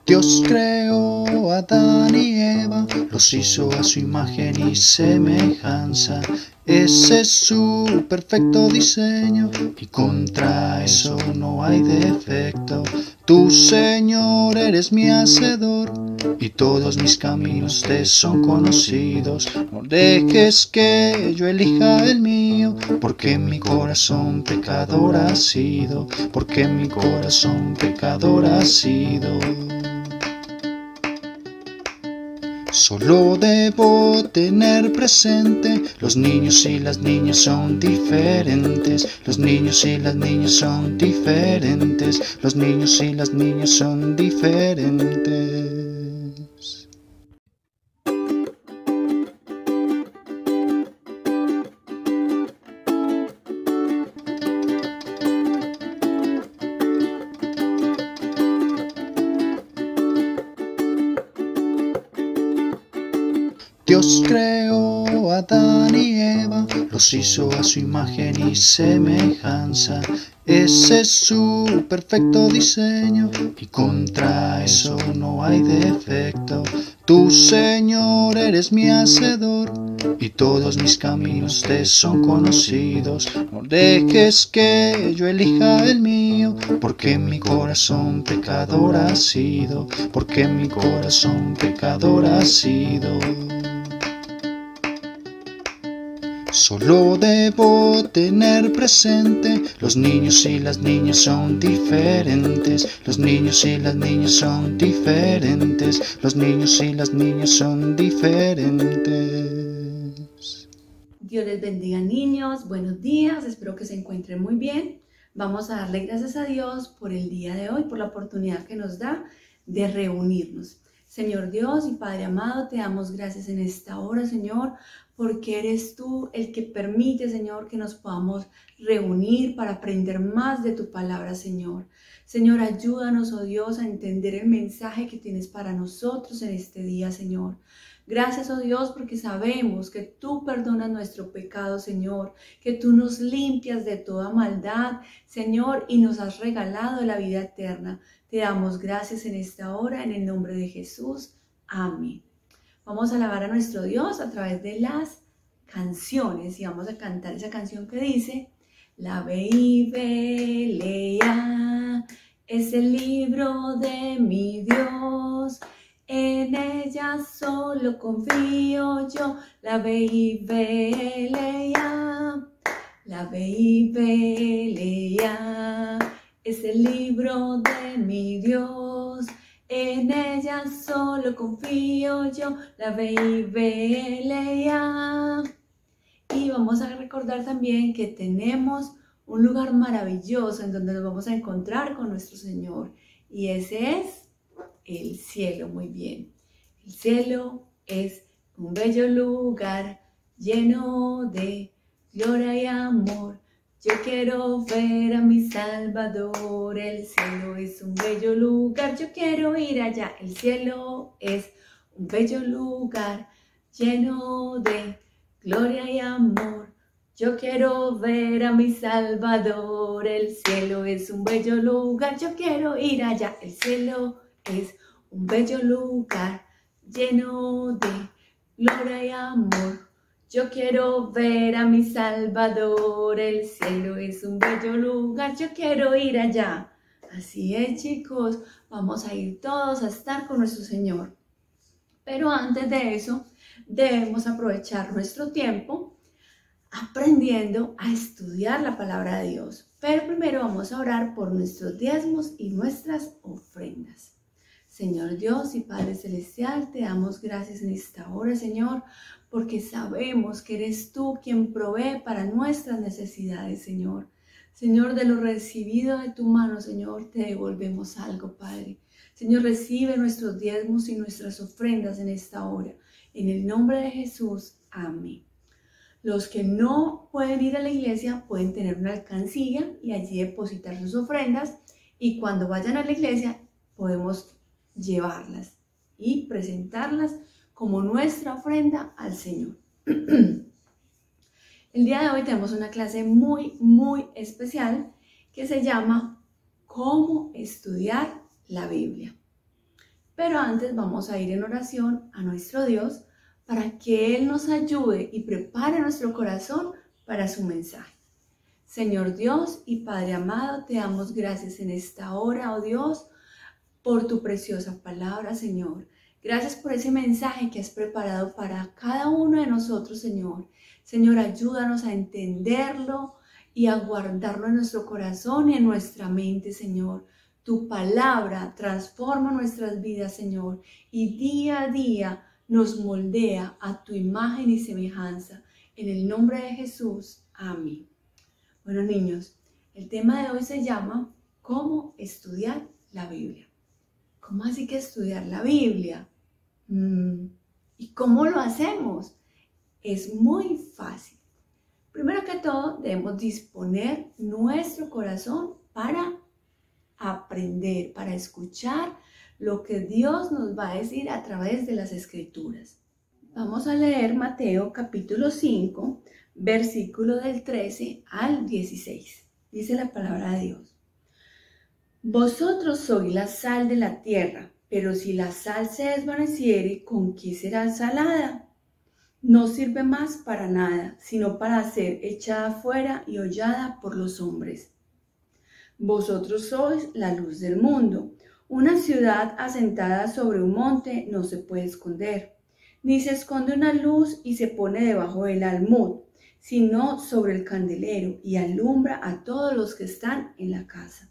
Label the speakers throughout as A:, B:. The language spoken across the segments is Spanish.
A: Dios creó a Adán y Eva, los hizo a su imagen y semejanza. Ese es su perfecto diseño y contra eso no hay defecto. Tú, Señor, eres mi hacedor y todos mis caminos te son conocidos. No dejes que yo elija el mío, porque mi corazón pecador ha sido, porque mi corazón pecador ha sido. Solo debo tener presente, los niños y las niñas son diferentes. Los niños y las niñas son diferentes. Los niños y las niñas son diferentes. Dios creó a Adán y Eva, los hizo a su imagen y semejanza. Ese es su perfecto diseño y contra eso no hay defecto. Tú, Señor, eres mi hacedor y todos mis caminos te son conocidos. No dejes que yo elija el mío, porque mi corazón pecador ha sido, porque mi corazón pecador ha sido. Solo debo tener presente, los niños y las niñas son diferentes. Los niños y las niñas son diferentes. Los niños y las niñas son diferentes.
B: Dios les bendiga, niños. Buenos días, espero que se encuentren muy bien. Vamos a darle gracias a Dios por el día de hoy, por la oportunidad que nos da de reunirnos. Señor Dios y Padre amado, te damos gracias en esta hora, Señor, porque eres tú el que permite, Señor, que nos podamos reunir para aprender más de tu palabra, Señor. Señor, ayúdanos, oh Dios, a entender el mensaje que tienes para nosotros en este día, Señor. Gracias, oh Dios, porque sabemos que tú perdonas nuestro pecado, Señor, que tú nos limpias de toda maldad, Señor, y nos has regalado la vida eterna. Te damos gracias en esta hora, en el nombre de Jesús. Amén. Vamos a alabar a nuestro Dios a través de las canciones y vamos a cantar esa canción que dice: La Biblia es el libro de mi Dios, en ella solo confío yo. La Biblia, la Biblia es el libro de mi Dios, en ella solo confío yo. La Biblia. Y vamos a recordar también que tenemos un lugar maravilloso en donde nos vamos a encontrar con nuestro Señor, y ese es el cielo. Muy bien, el cielo es un bello lugar lleno de gloria y amor. Yo quiero ver a mi Salvador. El cielo es un bello lugar, yo quiero ir allá. El cielo es un bello lugar lleno de gloria y amor. Yo quiero ver a mi Salvador. El cielo es un bello lugar, yo quiero ir allá. El cielo es un bello lugar lleno de gloria y amor. Yo quiero ver a mi Salvador. El cielo es un bello lugar, yo quiero ir allá. Así es, chicos, vamos a ir todos a estar con nuestro Señor. Pero antes de eso, debemos aprovechar nuestro tiempo aprendiendo a estudiar la palabra de Dios. Pero primero vamos a orar por nuestros diezmos y nuestras ofrendas. Señor Dios y Padre Celestial, te damos gracias en esta hora, Señor, porque sabemos que eres tú quien provee para nuestras necesidades, Señor. Señor, de lo recibido de tu mano, Señor, te devolvemos algo, Padre. Señor, recibe nuestros diezmos y nuestras ofrendas en esta hora. En el nombre de Jesús, amén. Los que no pueden ir a la iglesia pueden tener una alcancía y allí depositar sus ofrendas, y cuando vayan a la iglesia podemos llevarlas y presentarlas como nuestra ofrenda al Señor. El día de hoy tenemos una clase muy especial que se llama ¿Cómo estudiar la Biblia? Pero antes vamos a ir en oración a nuestro Dios para que Él nos ayude y prepare nuestro corazón para su mensaje. Señor Dios y Padre amado, te damos gracias en esta hora, oh Dios, por tu preciosa palabra, Señor. Gracias por ese mensaje que has preparado para cada uno de nosotros, Señor. Señor, ayúdanos a entenderlo y a guardarlo en nuestro corazón y en nuestra mente, Señor. Tu palabra transforma nuestras vidas, Señor, y día a día nos moldea a tu imagen y semejanza. En el nombre de Jesús, amén. Bueno, niños, el tema de hoy se llama ¿cómo estudiar la Biblia? ¿Cómo así que estudiar la Biblia? ¿Y cómo lo hacemos? Es muy fácil. Primero que todo, debemos disponer nuestro corazón para aprender, para escuchar lo que Dios nos va a decir a través de las Escrituras. Vamos a leer Mateo capítulo 5, versículo del 13 al 16. Dice la palabra de Dios. Vosotros sois la sal de la tierra, pero si la sal se desvaneciere, ¿con qué será salada? No sirve más para nada, sino para ser echada fuera y hollada por los hombres. Vosotros sois la luz del mundo. Una ciudad asentada sobre un monte no se puede esconder, ni se esconde una luz y se pone debajo del almud, sino sobre el candelero y alumbra a todos los que están en la casa.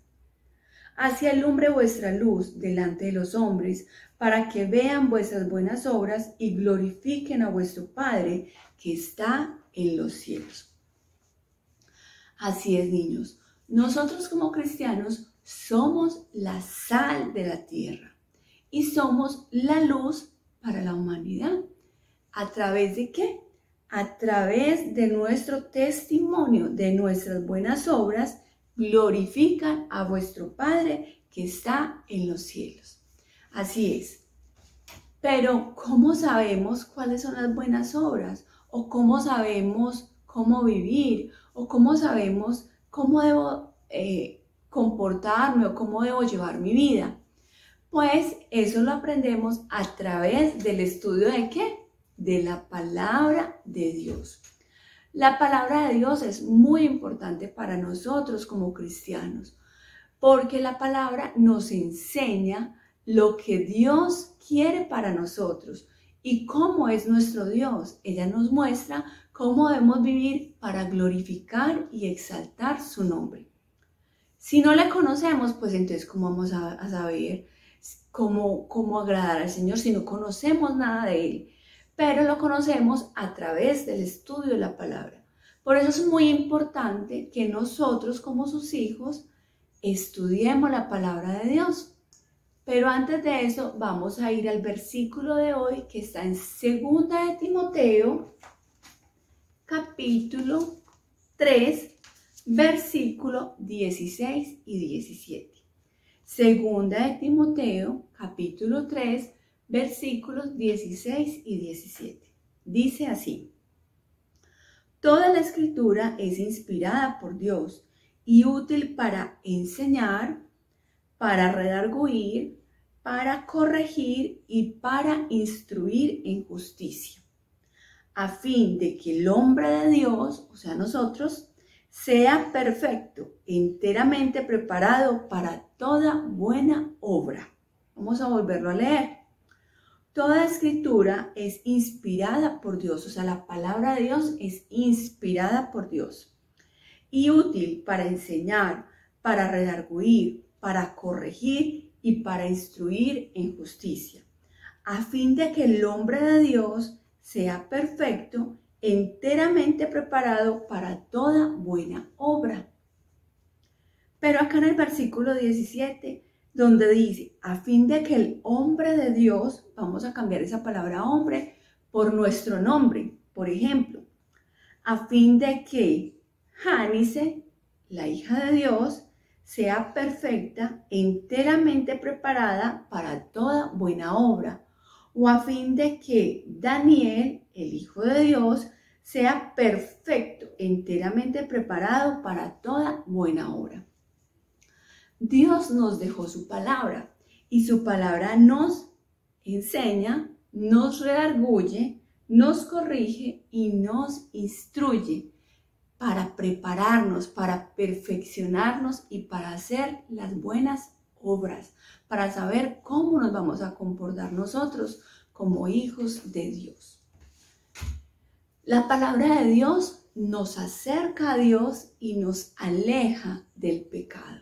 B: Así alumbre vuestra luz delante de los hombres, para que vean vuestras buenas obras y glorifiquen a vuestro Padre que está en los cielos. Así es, niños. Nosotros como cristianos somos la sal de la tierra y somos la luz para la humanidad. ¿A través de qué? A través de nuestro testimonio, de nuestras buenas obras, glorifican a vuestro Padre que está en los cielos. Así es. Pero, ¿cómo sabemos cuáles son las buenas obras? ¿O cómo sabemos cómo vivir? ¿O cómo sabemos cómo debo comportarme o cómo debo llevar mi vida? Pues eso lo aprendemos a través del estudio ¿de qué? De la palabra de Dios. La palabra de Dios es muy importante para nosotros como cristianos, porque la palabra nos enseña lo que Dios quiere para nosotros y cómo es nuestro Dios. Ella nos muestra cómo debemos vivir para glorificar y exaltar su nombre. Si no le conocemos, pues entonces ¿cómo vamos a saber cómo agradar al Señor si no conocemos nada de Él? Pero lo conocemos a través del estudio de la palabra. Por eso es muy importante que nosotros como sus hijos estudiemos la palabra de Dios. Pero antes de eso vamos a ir al versículo de hoy que está en 2 de Timoteo, capítulo 3, versículo 16 y 17. 2 de Timoteo, capítulo 3, versículos 16 y 17. Dice así: Toda la escritura es inspirada por Dios y útil para enseñar, para redarguir, para corregir y para instruir en justicia, a fin de que el hombre de Dios, o sea nosotros, sea perfecto, enteramente preparado para toda buena obra. Vamos a volverlo a leer. Toda escritura es inspirada por Dios, o sea, la palabra de Dios es inspirada por Dios y útil para enseñar, para redarguir, para corregir y para instruir en justicia, a fin de que el hombre de Dios sea perfecto, enteramente preparado para toda buena obra. Pero acá en el versículo 17, donde dice, a fin de que el hombre de Dios, vamos a cambiar esa palabra hombre por nuestro nombre, por ejemplo, a fin de que Jánice, la hija de Dios, sea perfecta, enteramente preparada para toda buena obra, o a fin de que Daniel, el hijo de Dios, sea perfecto, enteramente preparado para toda buena obra. Dios nos dejó su palabra y su palabra nos enseña, nos redarguye, nos corrige y nos instruye para prepararnos, para perfeccionarnos y para hacer las buenas obras, para saber cómo nos vamos a comportar nosotros como hijos de Dios. La palabra de Dios nos acerca a Dios y nos aleja del pecado.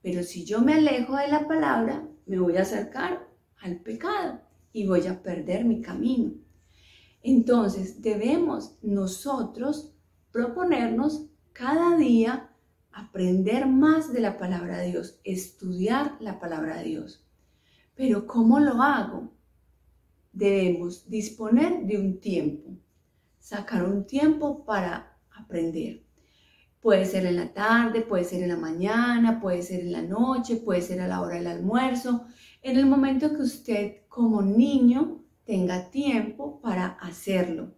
B: Pero si yo me alejo de la palabra, me voy a acercar al pecado y voy a perder mi camino. Entonces debemos nosotros proponernos cada día aprender más de la palabra de Dios, estudiar la palabra de Dios. Pero ¿cómo lo hago? Debemos disponer de un tiempo, sacar un tiempo para aprender. Puede ser en la tarde, puede ser en la mañana, puede ser en la noche, puede ser a la hora del almuerzo, en el momento que usted como niño tenga tiempo para hacerlo.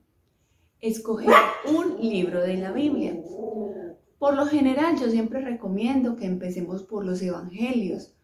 B: Escoger un libro de la Biblia. Por lo general, yo siempre recomiendo que empecemos por los evangelios: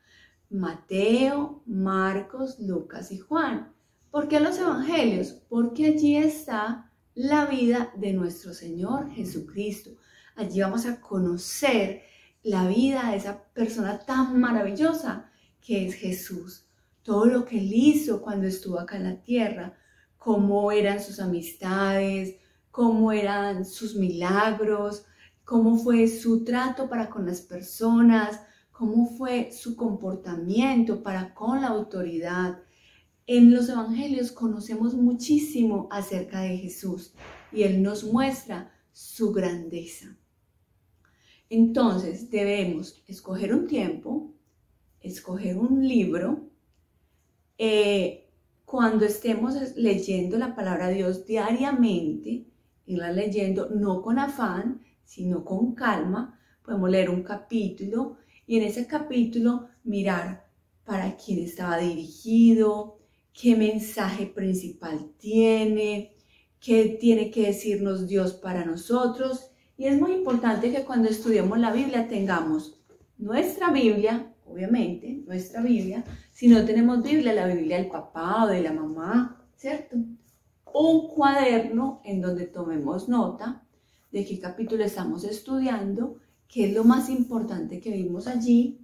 B: Mateo, Marcos, Lucas y Juan. ¿Por qué los evangelios? Porque allí está la vida de nuestro Señor Jesucristo. Allí vamos a conocer la vida de esa persona tan maravillosa que es Jesús. Todo lo que Él hizo cuando estuvo acá en la tierra, cómo eran sus amistades, cómo eran sus milagros, cómo fue su trato para con las personas, cómo fue su comportamiento para con la autoridad. En los evangelios conocemos muchísimo acerca de Jesús y Él nos muestra su grandeza. Entonces debemos escoger un tiempo, escoger un libro. Cuando estemos leyendo la palabra de Dios diariamente, irla leyendo no con afán, sino con calma, podemos leer un capítulo y en ese capítulo mirar para quién estaba dirigido, qué mensaje principal tiene, qué tiene que decirnos Dios para nosotros. Y es muy importante que cuando estudiemos la Biblia tengamos nuestra Biblia, obviamente, nuestra Biblia. Si no tenemos Biblia, la Biblia del papá o de la mamá, ¿cierto? Un cuaderno en donde tomemos nota de qué capítulo estamos estudiando, qué es lo más importante que vimos allí,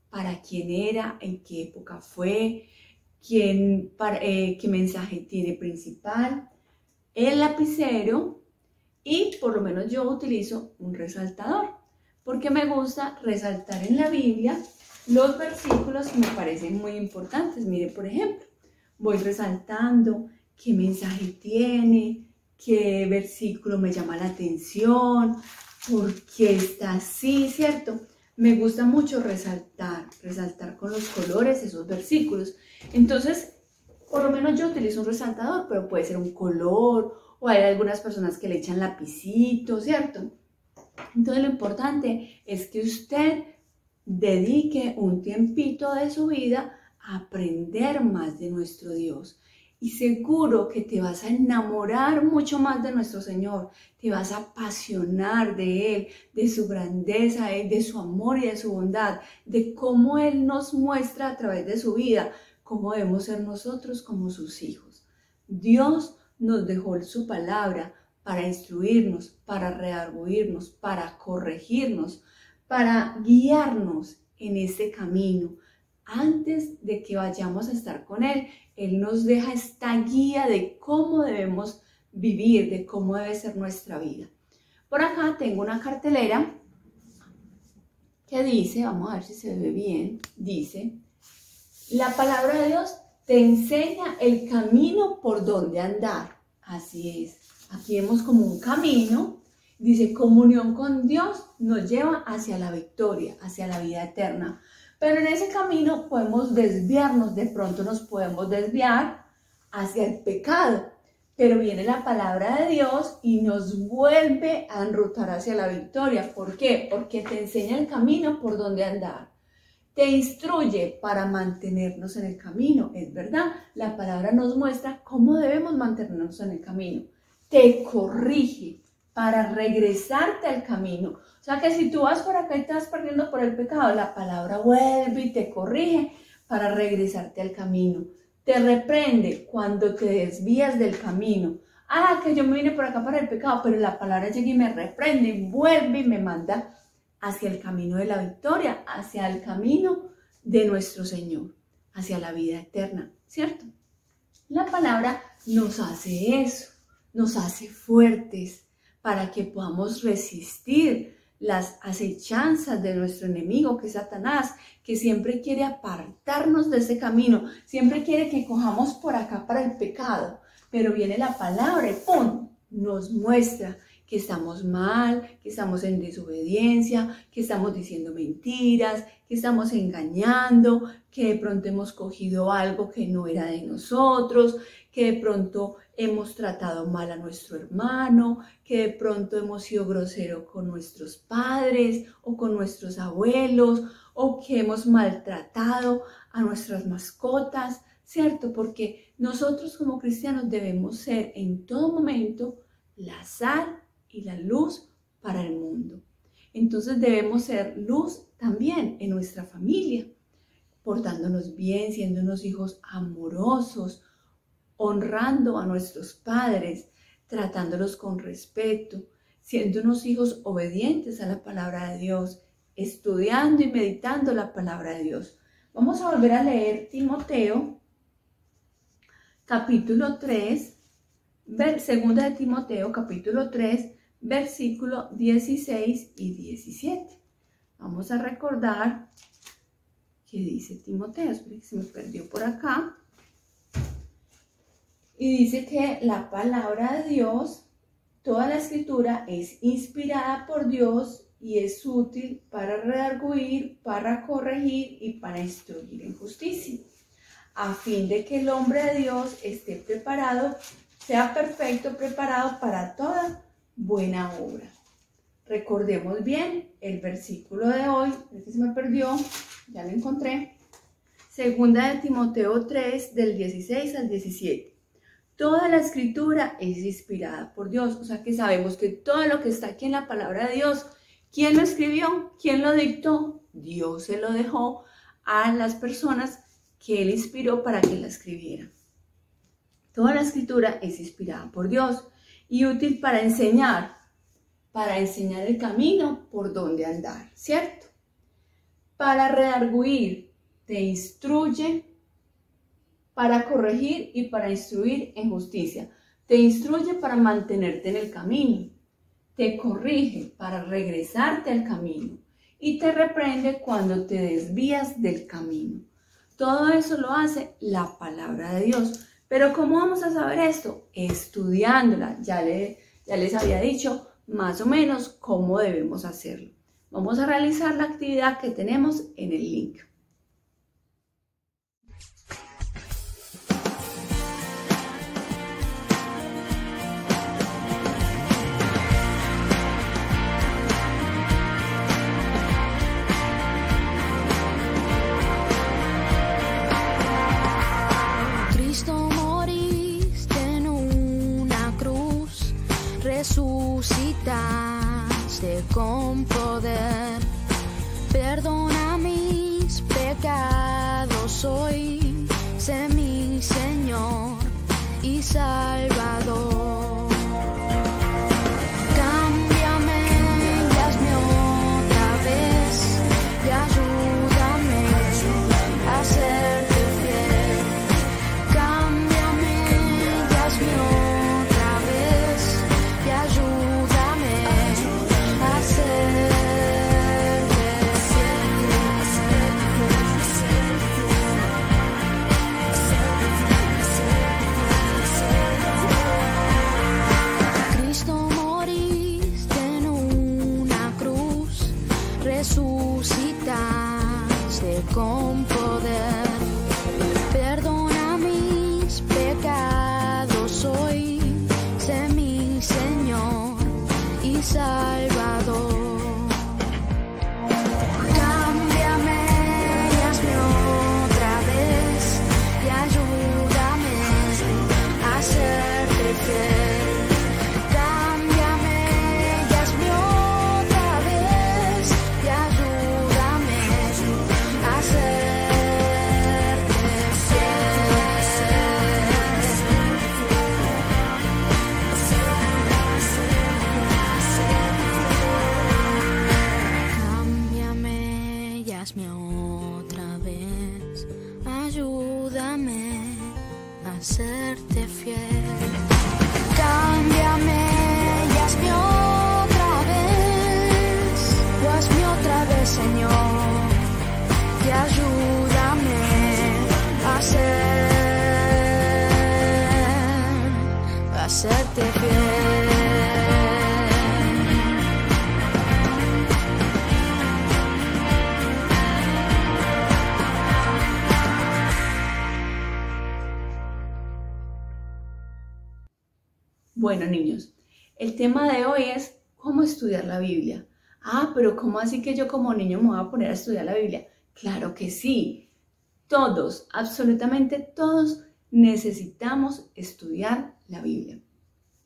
B: para quién era, en qué época fue, qué mensaje tiene principal, el lapicero. Y por lo menos yo utilizo un resaltador, porque me gusta resaltar en la Biblia los versículos que me parecen muy importantes. Mire, por ejemplo, voy resaltando qué mensaje tiene, qué versículo me llama la atención, por qué está así, ¿cierto? Me gusta mucho resaltar con los colores esos versículos. Entonces, por lo menos yo utilizo un resaltador, pero puede ser un color, o hay algunas personas que le echan lapicito, ¿cierto? Entonces lo importante es que usted dedique un tiempito de su vida a aprender más de nuestro Dios. Y seguro que te vas a enamorar mucho más de nuestro Señor, te vas a apasionar de Él, de su grandeza, de su amor y de su bondad, de cómo Él nos muestra a través de su vida, cómo debemos ser nosotros como sus hijos. Dios nos dejó su palabra para instruirnos, para redarguirnos, para corregirnos, para guiarnos en este camino. Antes de que vayamos a estar con Él, Él nos deja esta guía de cómo debemos vivir, de cómo debe ser nuestra vida. Por acá tengo una cartelera que dice, vamos a ver si se ve bien, dice: la palabra de Dios te enseña el camino por donde andar. Así es. Aquí vemos como un camino. Dice, comunión con Dios nos lleva hacia la victoria, hacia la vida eterna. Pero en ese camino podemos desviarnos, de pronto nos podemos desviar hacia el pecado. Pero viene la palabra de Dios y nos vuelve a enrutar hacia la victoria. ¿Por qué? Porque te enseña el camino por donde andar. Te instruye para mantenernos en el camino. Es verdad, la palabra nos muestra cómo debemos mantenernos en el camino. Te corrige para regresarte al camino. O sea que si tú vas por acá y te vas perdiendo por el pecado, la palabra vuelve y te corrige para regresarte al camino. te reprende cuando te desvías del camino. Ah, que yo me vine por acá para el pecado, pero la palabra llega y me reprende y vuelve y me manda hacia el camino de la victoria, hacia el camino de nuestro Señor, hacia la vida eterna, ¿cierto? La palabra nos hace eso, nos hace fuertes para que podamos resistir las acechanzas de nuestro enemigo, que es Satanás, que siempre quiere apartarnos de ese camino, siempre quiere que cojamos por acá para el pecado, pero viene la palabra y ¡pum!, nos muestra que estamos mal, que estamos en desobediencia, que estamos diciendo mentiras, que estamos engañando, que de pronto hemos cogido algo que no era de nosotros, que de pronto hemos tratado mal a nuestro hermano, que de pronto hemos sido groseros con nuestros padres o con nuestros abuelos, o que hemos maltratado a nuestras mascotas, ¿cierto? Porque nosotros como cristianos debemos ser en todo momento la sal y la luz para el mundo. Entonces debemos ser luz también en nuestra familia, portándonos bien, siendo unos hijos amorosos, honrando a nuestros padres, tratándolos con respeto, siendo unos hijos obedientes a la palabra de Dios, estudiando y meditando la palabra de Dios. Vamos a volver a leer Timoteo, capítulo 3, segunda de Timoteo, capítulo 3, versículo 16 y 17. Vamos a recordar que dice Timoteo, espera que se me perdió por acá. Y dice que la palabra de Dios, toda la escritura es inspirada por Dios y es útil para redarguir, para corregir y para instruir en justicia, a fin de que el hombre de Dios esté preparado, sea perfecto, preparado para toda buena obra. Recordemos bien el versículo de hoy, este se me perdió, ya lo encontré. Segunda de Timoteo 3, del 16 al 17. Toda la escritura es inspirada por Dios, o sea que sabemos que todo lo que está aquí en la palabra de Dios, ¿quién lo escribió? ¿Quién lo dictó? Dios se lo dejó a las personas que Él inspiró para que la escribieran. Toda la escritura es inspirada por Dios y útil para enseñar el camino por donde andar, ¿cierto? Para redarguir, te instruye, para corregir y para instruir en justicia. Te instruye para mantenerte en el camino, te corrige para regresarte al camino y te reprende cuando te desvías del camino. Todo eso lo hace la palabra de Dios. Pero ¿cómo vamos a saber esto? Estudiándola. Ya les había dicho más o menos cómo debemos hacerlo. Vamos a realizar la actividad que tenemos en el link.
C: Resucitaste con poder, perdona mis pecados hoy, sé mi Señor y Salvador. Cámbiame y hazme otra vez y ayúdame a serte fiel. Cámbiame y hazme otra vez y ayúdame a serte fiel. ayúdame a serte fiel. Cámbiame y hazme otra vez, Señor, y ayúdame a serte fiel.
B: Bueno, niños, el tema de hoy es cómo estudiar la Biblia. Pero ¿cómo así que yo como niño me voy a poner a estudiar la Biblia? Claro que sí. Todos, absolutamente todos, necesitamos estudiar la Biblia.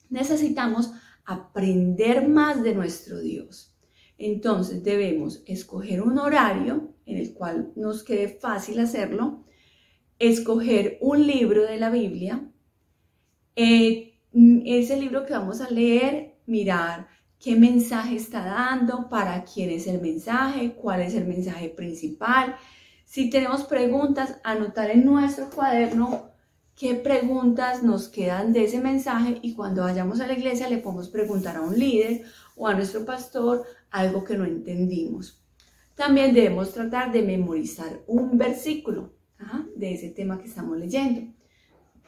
B: Necesitamos aprender más de nuestro Dios. Entonces debemos escoger un horario en el cual nos quede fácil hacerlo, escoger un libro de la Biblia, ese libro que vamos a leer, mirar qué mensaje está dando, para quién es el mensaje, cuál es el mensaje principal. Si tenemos preguntas, anotar en nuestro cuaderno qué preguntas nos quedan de ese mensaje, y cuando vayamos a la iglesia le podemos preguntar a un líder o a nuestro pastor algo que no entendimos. También debemos tratar de memorizar un versículo de ese tema que estamos leyendo.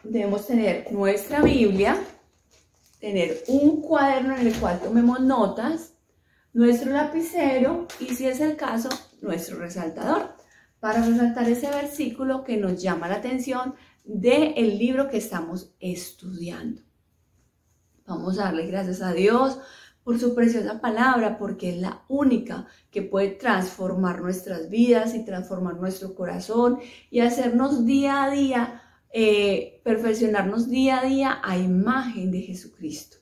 B: Debemos tener nuestra Biblia, tener un cuaderno en el cual tomemos notas, nuestro lapicero y, si es el caso, nuestro resaltador, para resaltar ese versículo que nos llama la atención del libro que estamos estudiando. Vamos a darle gracias a Dios por su preciosa palabra, porque es la única que puede transformar nuestras vidas y transformar nuestro corazón y hacernos día a día, perfeccionarnos día a día a imagen de Jesucristo.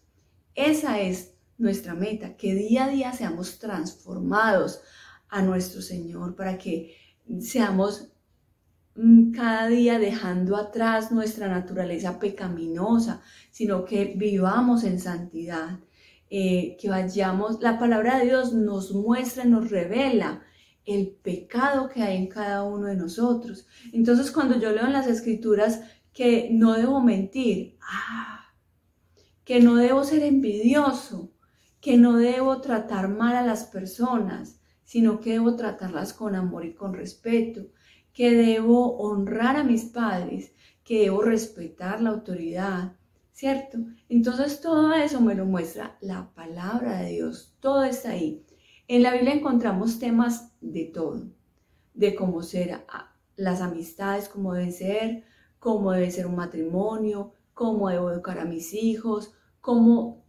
B: Esa es nuestra meta, que día a día seamos transformados a nuestro Señor, para que seamos cada día dejando atrás nuestra naturaleza pecaminosa, sino que vivamos en santidad, que vayamos, la palabra de Dios nos muestra, nos revela el pecado que hay en cada uno de nosotros. Entonces, cuando yo leo en las Escrituras que no debo mentir, que no debo ser envidioso, que no debo tratar mal a las personas, sino que debo tratarlas con amor y con respeto, que debo honrar a mis padres, que debo respetar la autoridad, ¿cierto? Entonces todo eso me lo muestra la palabra de Dios, todo está ahí. En la Biblia encontramos temas de todo, de cómo ser las amistades, cómo debe ser un matrimonio, cómo debo educar a mis hijos, cómo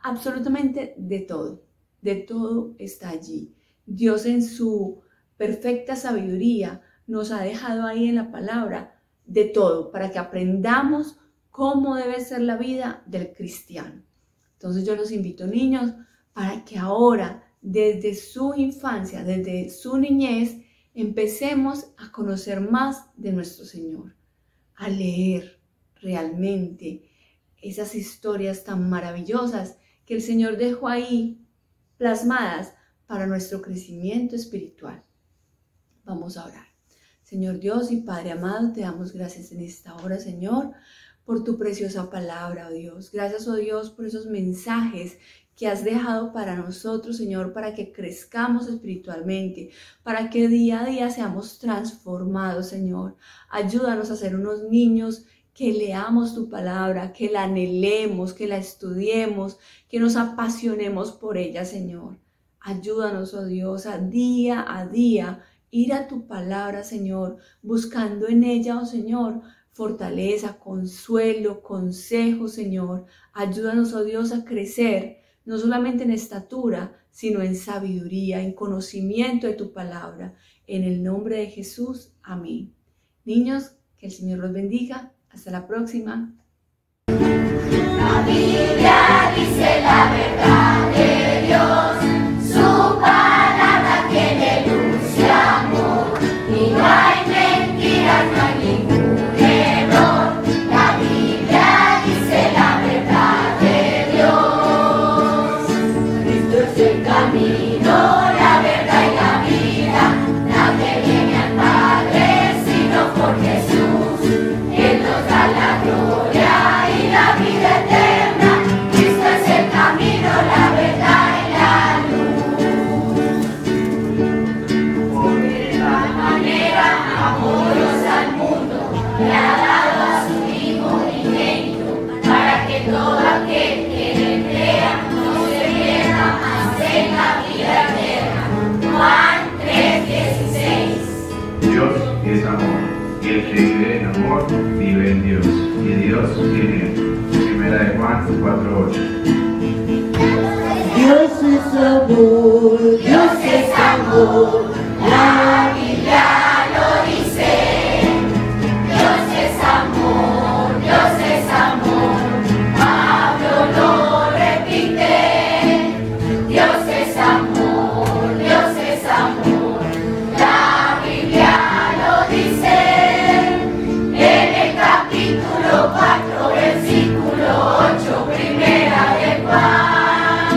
B: absolutamente de todo está allí. Dios en su perfecta sabiduría nos ha dejado ahí en la palabra de todo, para que aprendamos cómo debe ser la vida del cristiano. Entonces yo los invito, niños, para que ahora, desde su infancia, desde su niñez, empecemos a conocer más de nuestro Señor, a leer realmente esas historias tan maravillosas que el Señor dejó ahí plasmadas para nuestro crecimiento espiritual. Vamos a orar. Señor Dios y Padre amado, te damos gracias en esta hora, Señor, por tu preciosa palabra, oh Dios. Gracias, oh Dios, por esos mensajes que has dejado para nosotros, Señor, para que crezcamos espiritualmente, para que día a día seamos transformados, Señor. Ayúdanos a ser unos niños que leamos tu palabra, que la anhelemos, que la estudiemos, que nos apasionemos por ella, Señor. Ayúdanos, oh Dios, a día ir a tu palabra, Señor, buscando en ella, oh Señor, fortaleza, consuelo, consejo, Señor. Ayúdanos, oh Dios, a crecer, no solamente en estatura, sino en sabiduría, en conocimiento de tu palabra. En el nombre de Jesús, amén. Niños, que el Señor los bendiga. Hasta la próxima.
D: La Biblia dice la verdad de Dios, su palabra tiene luz y amor, y no hay mentiras, no hay ningún error. La Biblia dice la verdad de Dios. Cristo es el camino, la verdad y la vida. Nadie viene al Padre sino por Jesús. Jesús, Él nos da la gloria y la vida eterna. Cristo es el camino, la verdad y la luz. De tal manera amó Dios al mundo, le ha dado a su Hijo unigénito, para que todo aquel que en él crea no se pierda, mas tenga vida eterna. Juan 3:16.
E: Dios es amor, y el que vive en amor vive en Dios, y Dios en él. Primera de Juan 4:8.
F: Dios es amor,
D: Dios es amor, la Biblia lo dice. Dios es amor, Dios es amor, Pablo lo repite. Dios es amor, Dios es amor, la Biblia lo dice. En el capítulo 4, versículo 8, primera de Juan.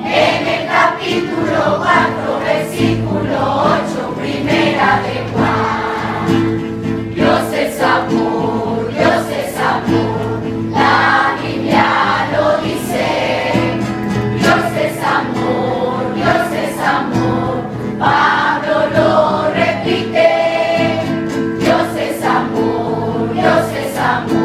D: En el capítulo 4, versículo 8, primera de Juan. Dios es amor, Dios es amor, la Biblia lo dice. Dios es amor, Dios es amor, Pablo lo repite. Dios es amor, Dios es amor.